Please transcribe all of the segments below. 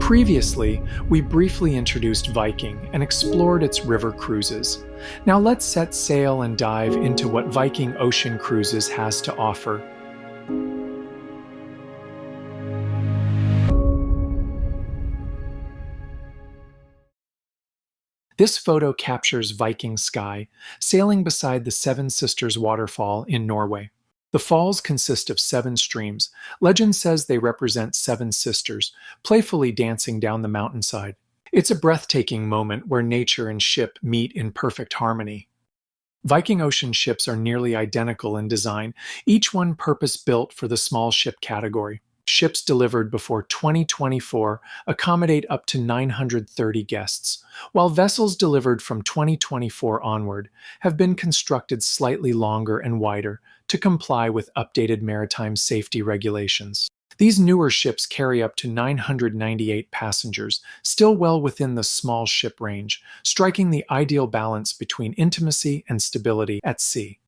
Previously, we briefly introduced Viking and explored its river cruises. Now let's set sail and dive into what Viking Ocean Cruises has to offer. This photo captures Viking sky, sailing beside the Seven Sisters waterfall in Norway. The falls consist of seven streams. Legend says they represent seven sisters, playfully dancing down the mountainside. It's a breathtaking moment where nature and ship meet in perfect harmony. Viking Ocean ships are nearly identical in design, each one purpose-built for the small ship category. Ships delivered before 2024 accommodate up to 930 guests, while vessels delivered from 2024 onward have been constructed slightly longer and wider to comply with updated maritime safety regulations. These newer ships carry up to 998 passengers, still well within the small ship range, striking the ideal balance between intimacy and stability at sea.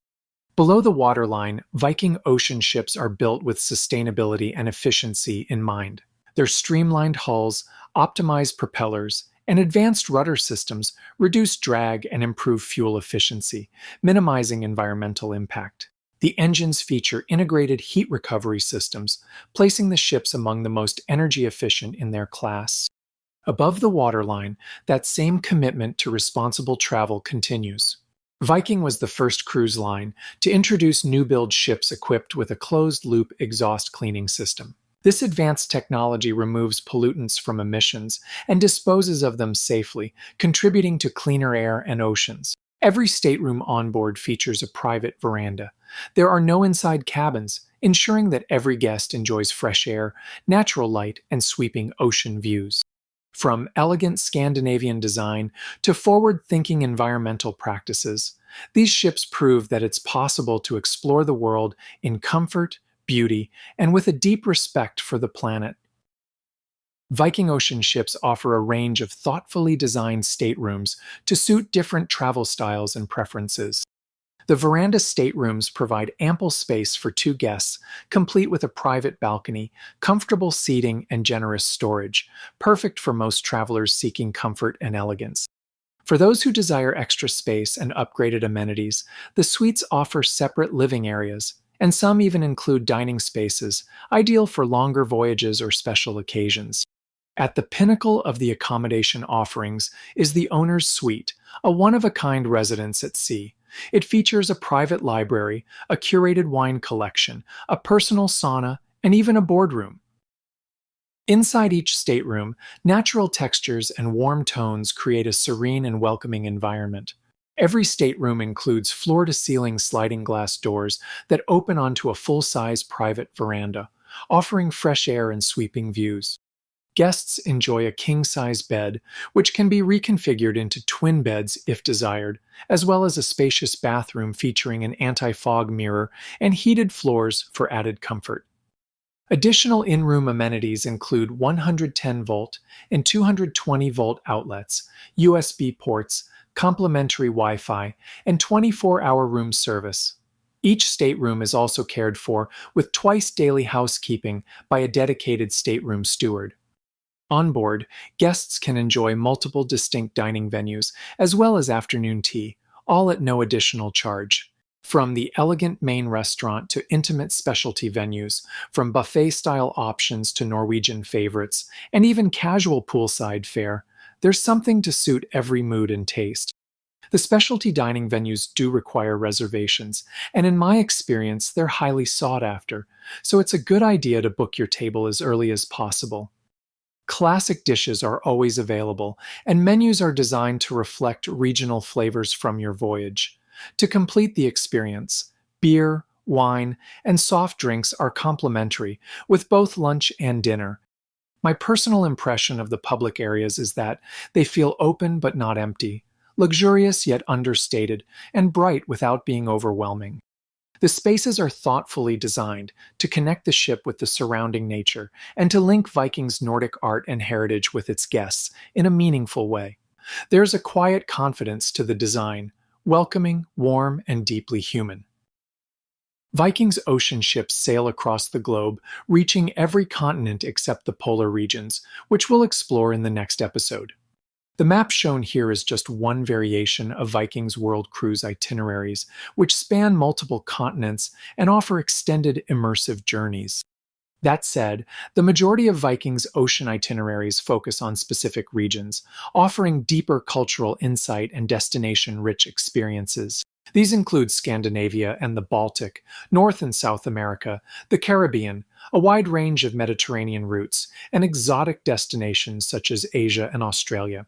Below the waterline, Viking Ocean ships are built with sustainability and efficiency in mind. Their streamlined hulls, optimized propellers, and advanced rudder systems reduce drag and improve fuel efficiency, minimizing environmental impact. The engines feature integrated heat recovery systems, placing the ships among the most energy efficient in their class. Above the waterline, that same commitment to responsible travel continues. Viking was the first cruise line to introduce new-build ships equipped with a closed-loop exhaust cleaning system. This advanced technology removes pollutants from emissions and disposes of them safely, contributing to cleaner air and oceans. Every stateroom on board features a private veranda. There are no inside cabins, ensuring that every guest enjoys fresh air, natural light, and sweeping ocean views. From elegant Scandinavian design to forward-thinking environmental practices, these ships prove that it's possible to explore the world in comfort, beauty, and with a deep respect for the planet. Viking Ocean ships offer a range of thoughtfully designed staterooms to suit different travel styles and preferences. The veranda staterooms provide ample space for two guests, complete with a private balcony, comfortable seating, and generous storage, perfect for most travelers seeking comfort and elegance. For those who desire extra space and upgraded amenities, the suites offer separate living areas, and some even include dining spaces, ideal for longer voyages or special occasions. At the pinnacle of the accommodation offerings is the owner's suite, a one-of-a-kind residence at sea. It features a private library, a curated wine collection, a personal sauna, and even a boardroom. Inside each stateroom, natural textures and warm tones create a serene and welcoming environment. Every stateroom includes floor-to-ceiling sliding glass doors that open onto a full-size private veranda, offering fresh air and sweeping views. Guests enjoy a king-size bed, which can be reconfigured into twin beds if desired, as well as a spacious bathroom featuring an anti-fog mirror and heated floors for added comfort. Additional in-room amenities include 110-volt and 220-volt outlets, USB ports, complimentary Wi-Fi, and 24-hour room service. Each stateroom is also cared for with twice-daily housekeeping by a dedicated stateroom steward. On board, guests can enjoy multiple distinct dining venues, as well as afternoon tea, all at no additional charge. From the elegant main restaurant to intimate specialty venues, from buffet-style options to Norwegian favorites, and even casual poolside fare, there's something to suit every mood and taste. The specialty dining venues do require reservations, and in my experience, they're highly sought after, so it's a good idea to book your table as early as possible. Classic dishes are always available, and menus are designed to reflect regional flavors from your voyage. To complete the experience, beer, wine, and soft drinks are complimentary, with both lunch and dinner. My personal impression of the public areas is that they feel open but not empty, luxurious yet understated, and bright without being overwhelming. The spaces are thoughtfully designed to connect the ship with the surrounding nature and to link Viking's Nordic art and heritage with its guests in a meaningful way. There's a quiet confidence to the design, welcoming, warm, and deeply human. Viking's ocean ships sail across the globe, reaching every continent except the polar regions, which we'll explore in the next episode. The map shown here is just one variation of Viking's world cruise itineraries, which span multiple continents and offer extended immersive journeys. That said, the majority of Viking's ocean itineraries focus on specific regions, offering deeper cultural insight and destination rich experiences. These include Scandinavia and the Baltic, North and South America, the Caribbean, a wide range of Mediterranean routes, and exotic destinations such as Asia and Australia.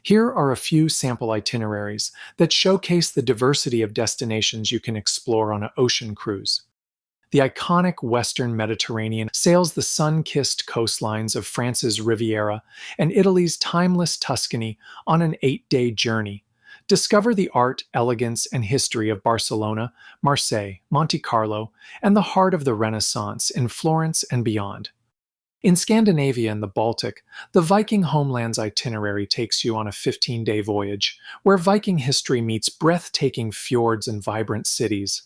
Here are a few sample itineraries that showcase the diversity of destinations you can explore on an ocean cruise. The iconic Western Mediterranean sails the sun-kissed coastlines of France's Riviera and Italy's timeless Tuscany on an 8-day journey. Discover the art, elegance, and history of Barcelona, Marseille, Monte Carlo, and the heart of the Renaissance in Florence and beyond. In Scandinavia and the Baltic, the Viking Homelands itinerary takes you on a 15-day voyage, where Viking history meets breathtaking fjords and vibrant cities.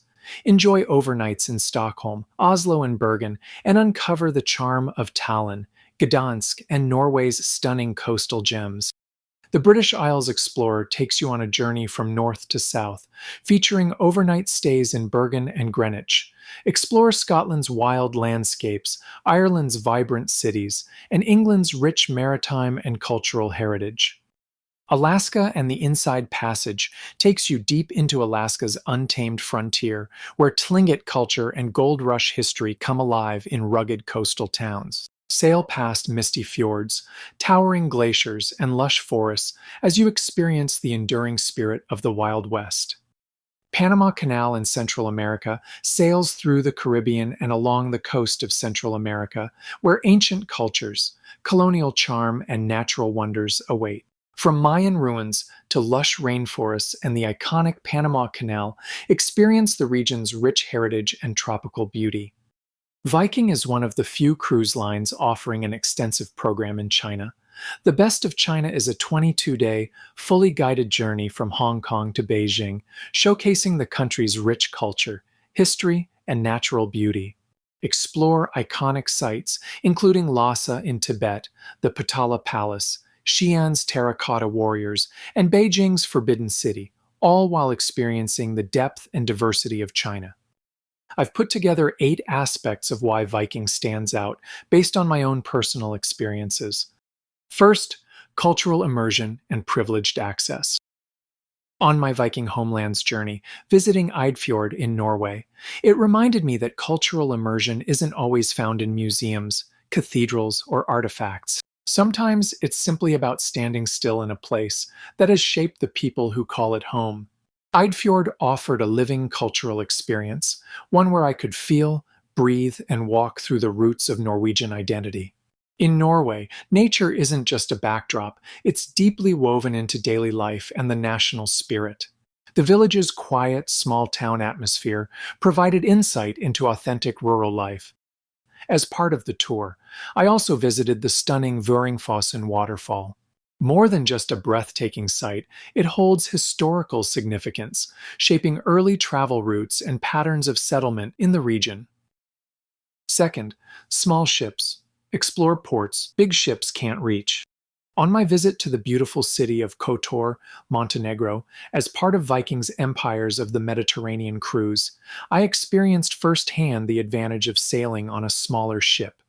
Enjoy overnights in Stockholm, Oslo, and Bergen, and uncover the charm of Tallinn, Gdansk, and Norway's stunning coastal gems. The British Isles Explorer takes you on a journey from north to south, featuring overnight stays in Bergen and Greenwich. Explore Scotland's wild landscapes, Ireland's vibrant cities, and England's rich maritime and cultural heritage. Alaska and the Inside Passage takes you deep into Alaska's untamed frontier, where Tlingit culture and gold rush history come alive in rugged coastal towns. Sail past misty fjords, towering glaciers, and lush forests as you experience the enduring spirit of the Wild West. Panama Canal in Central America sails through the Caribbean and along the coast of Central America, where ancient cultures, colonial charm, and natural wonders await. From Mayan ruins to lush rainforests and the iconic Panama Canal, experience the region's rich heritage and tropical beauty. Viking is one of the few cruise lines offering an extensive program in China. The Best of China is a 22-day, fully guided journey from Hong Kong to Beijing, showcasing the country's rich culture, history, and natural beauty. Explore iconic sites, including Lhasa in Tibet, the Potala Palace, Xi'an's Terracotta Warriors, and Beijing's Forbidden City, all while experiencing the depth and diversity of China. I've put together 8 aspects of why Viking stands out based on my own personal experiences. First, cultural immersion and privileged access. On my Viking Homelands journey, visiting Eidfjord in Norway, it reminded me that cultural immersion isn't always found in museums, cathedrals, or artifacts. Sometimes it's simply about standing still in a place that has shaped the people who call it home. Eidfjord offered a living cultural experience, one where I could feel, breathe, and walk through the roots of Norwegian identity. In Norway, nature isn't just a backdrop, it's deeply woven into daily life and the national spirit. The village's quiet, small-town atmosphere provided insight into authentic rural life. As part of the tour, I also visited the stunning Vuringfossen waterfall. More than just a breathtaking sight, it holds historical significance, shaping early travel routes and patterns of settlement in the region. Second, small ships. Explore ports big ships can't reach. On my visit to the beautiful city of Kotor, Montenegro, as part of Viking's Empires of the Mediterranean cruise, I experienced firsthand the advantage of sailing on a smaller ship.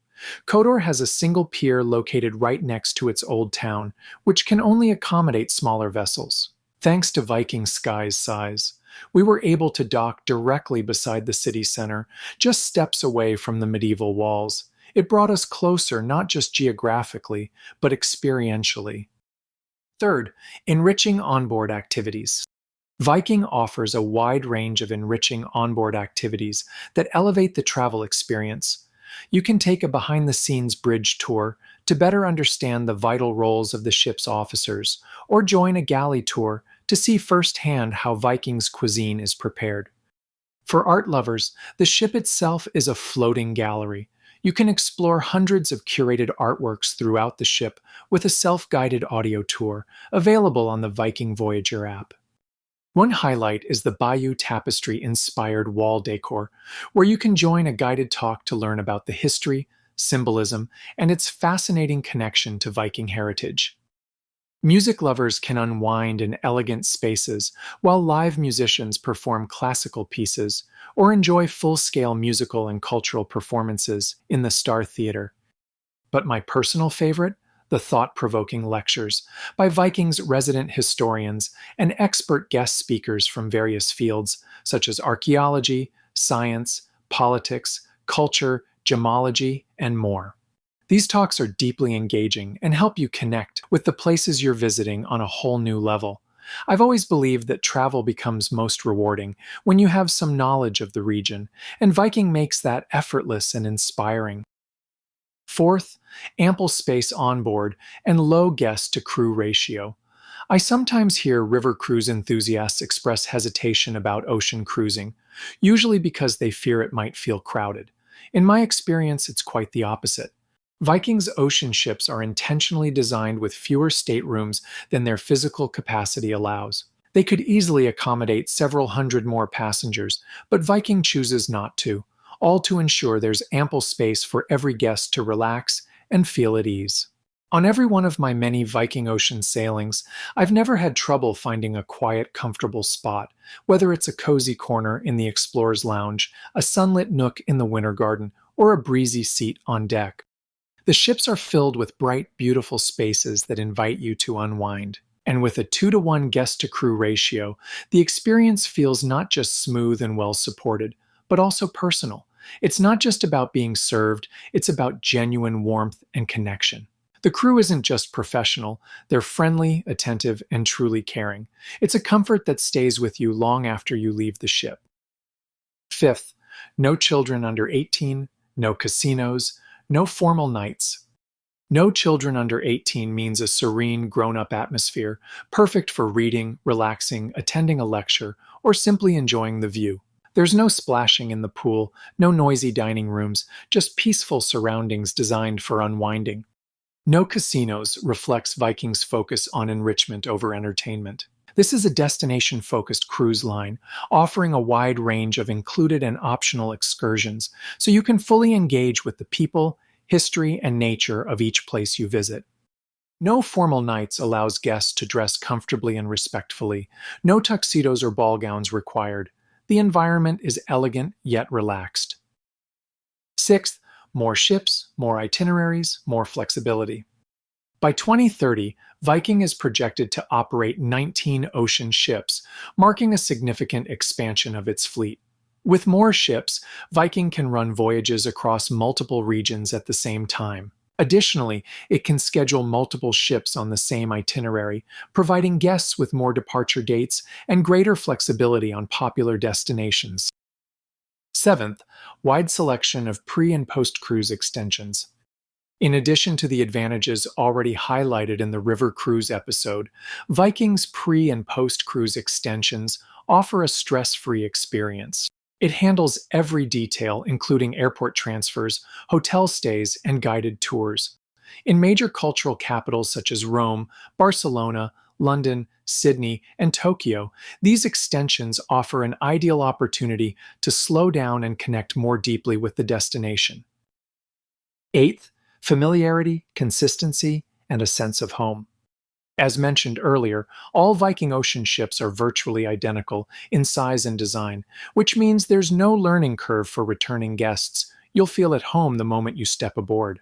Kotor has a single pier located right next to its old town, which can only accommodate smaller vessels. Thanks to Viking Sky's size, we were able to dock directly beside the city center, just steps away from the medieval walls. It brought us closer not just geographically, but experientially. Third, enriching onboard activities. Viking offers a wide range of enriching onboard activities that elevate the travel experience. You can take a behind-the-scenes bridge tour to better understand the vital roles of the ship's officers, or join a galley tour to see firsthand how Viking's cuisine is prepared. For art lovers, the ship itself is a floating gallery. You can explore hundreds of curated artworks throughout the ship with a self-guided audio tour available on the Viking Voyager app. One highlight is the Bayeux Tapestry-inspired wall decor, where you can join a guided talk to learn about the history, symbolism, and its fascinating connection to Viking heritage. Music lovers can unwind in elegant spaces while live musicians perform classical pieces or enjoy full-scale musical and cultural performances in the Star Theater. But my personal favorite? The thought-provoking lectures by Viking's resident historians and expert guest speakers from various fields such as archaeology, science, politics, culture, gemology, and more. These talks are deeply engaging and help you connect with the places you're visiting on a whole new level. I've always believed that travel becomes most rewarding when you have some knowledge of the region, and Viking makes that effortless and inspiring. Fourth, ample space on board and low guest to crew ratio. I sometimes hear river cruise enthusiasts express hesitation about ocean cruising, usually because they fear it might feel crowded. In my experience, it's quite the opposite. Viking's ocean ships are intentionally designed with fewer staterooms than their physical capacity allows. They could easily accommodate several hundred more passengers, but Viking chooses not to, all to ensure there's ample space for every guest to relax and feel at ease. On every one of my many Viking Ocean sailings, I've never had trouble finding a quiet, comfortable spot, whether it's a cozy corner in the Explorer's Lounge, a sunlit nook in the Winter Garden, or a breezy seat on deck. The ships are filled with bright, beautiful spaces that invite you to unwind. And with a 2-to-1 guest-to-crew ratio, the experience feels not just smooth and well-supported, but also personal. It's not just about being served, it's about genuine warmth and connection. The crew isn't just professional, they're friendly, attentive, and truly caring. It's a comfort that stays with you long after you leave the ship. Fifth, no children under 18, no casinos, no formal nights. No children under 18 means a serene, grown-up atmosphere, perfect for reading, relaxing, attending a lecture, or simply enjoying the view. There's no splashing in the pool, no noisy dining rooms, just peaceful surroundings designed for unwinding. No casinos reflects Viking's focus on enrichment over entertainment. This is a destination-focused cruise line, offering a wide range of included and optional excursions, so you can fully engage with the people, history, and nature of each place you visit. No formal nights allows guests to dress comfortably and respectfully. No tuxedos or ball gowns required. The environment is elegant yet relaxed. Sixth, more ships, more itineraries, more flexibility. By 2030, Viking is projected to operate 19 ocean ships, marking a significant expansion of its fleet. With more ships, Viking can run voyages across multiple regions at the same time. Additionally, it can schedule multiple ships on the same itinerary, providing guests with more departure dates and greater flexibility on popular destinations. Seventh, wide selection of pre- and post-cruise extensions. In addition to the advantages already highlighted in the River Cruise episode, Viking's pre- and post-cruise extensions offer a stress-free experience. It handles every detail, including airport transfers, hotel stays, and guided tours. In major cultural capitals such as Rome, Barcelona, London, Sydney, and Tokyo, these extensions offer an ideal opportunity to slow down and connect more deeply with the destination. Eighth, familiarity, consistency, and a sense of home. As mentioned earlier, all Viking Ocean ships are virtually identical in size and design, which means there's no learning curve for returning guests. You'll feel at home the moment you step aboard.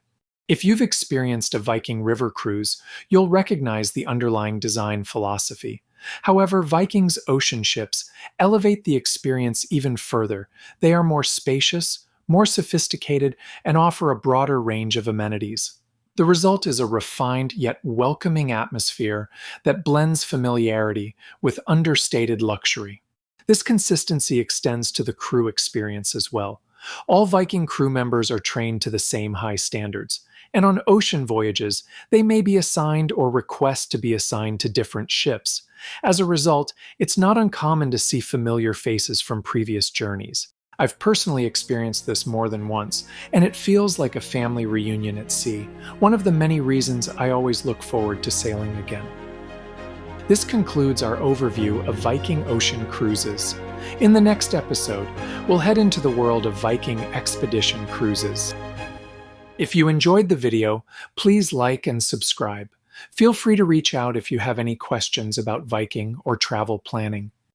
If you've experienced a Viking river cruise, you'll recognize the underlying design philosophy. However, Viking's ocean ships elevate the experience even further. They are more spacious, more sophisticated, and offer a broader range of amenities. The result is a refined yet welcoming atmosphere that blends familiarity with understated luxury. This consistency extends to the crew experience as well. All Viking crew members are trained to the same high standards, and on ocean voyages, they may be assigned or request to be assigned to different ships. As a result, it's not uncommon to see familiar faces from previous journeys. I've personally experienced this more than once, and it feels like a family reunion at sea, one of the many reasons I always look forward to sailing again. This concludes our overview of Viking Ocean Cruises. In the next episode, we'll head into the world of Viking Expedition Cruises. If you enjoyed the video, please like and subscribe. Feel free to reach out if you have any questions about Viking or travel planning.